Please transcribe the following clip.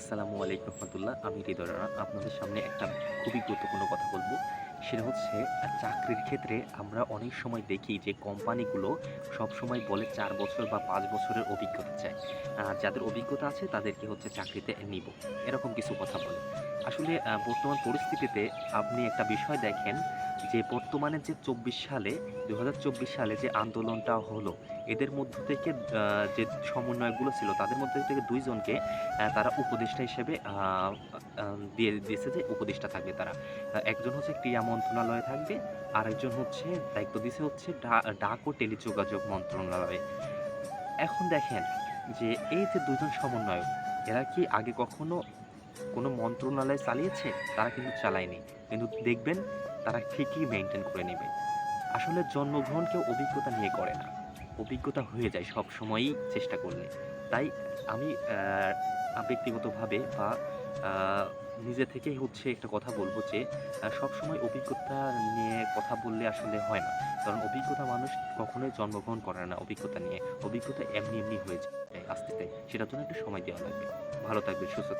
আসসালামু আলাইকুম রহমতুল্লাহ। আমি হৃদয় রানা আপনাদের সামনে একটা খুবই গুরুত্বপূর্ণ কথা বলবো। সেটা হচ্ছে চাকরির ক্ষেত্রে আমরা অনেক সময় দেখি যে কোম্পানিগুলো সবসময় বলে ৪ বছর বা ৫ বছরের অভিজ্ঞতা চায়। আর যাদের অভিজ্ঞতা আছে তাদেরকে হচ্ছে চাকরিতে নিব। এরকম কিছু কথা বলে। আসলে বর্তমান পরিস্থিতিতে আপনি একটা বিষয় দেখেন যে বর্তমানে যে ২৪ সালে ২০২৪ সালে যে আন্দোলনটা হলো, এদের মধ্য থেকে যে সমন্বয়কগুলো ছিল তাদের মধ্যে থেকে ২ জনকে তারা উপদেষ্টা হিসেবে দিয়ে দিয়েছে যে উপদেষ্টা থাকবে তারা। একজন হচ্ছে ক্রীড়া মন্ত্রণালয়ে থাকবে, আরেকজন হচ্ছে দায়িত্ব দিছে হচ্ছে ডাক ও টেলিযোগাযোগ মন্ত্রণালয়ে। এখন দেখেন যে এই যে ২ জন সমন্বয়ক, এরা কি আগে কখনো কোনো মন্ত্রণালয় চালিয়েছে? তারা কিন্তু চালায়নি। কিন্তু দেখবেন তারা ঠিকই মেইনটেইন করে নিবে। আসলে জন্মগ্রহণ কেউ অভিজ্ঞতা নিয়ে করে না। অভিজ্ঞতা হয়ে যায় সবসময়ই চেষ্টা করলে। তাই আমি ব্যক্তিগতভাবে বা আ নিজে থেকেই হচ্ছে একটা কথা বলব যে, সবসময় অভিজ্ঞতা নিয়ে কথা বললে আসলে হয় না। কারণ অভিজ্ঞতা মানুষ কখনোই জন্মগ্রহণ করে না অভিজ্ঞতা নিয়ে। অভিজ্ঞতা এমনি হয়ে যায় আস্তে, আস্তে। সেটার জন্য একটু সময় দেওয়া লাগবে। ভালো থাকবেন, সুস্থ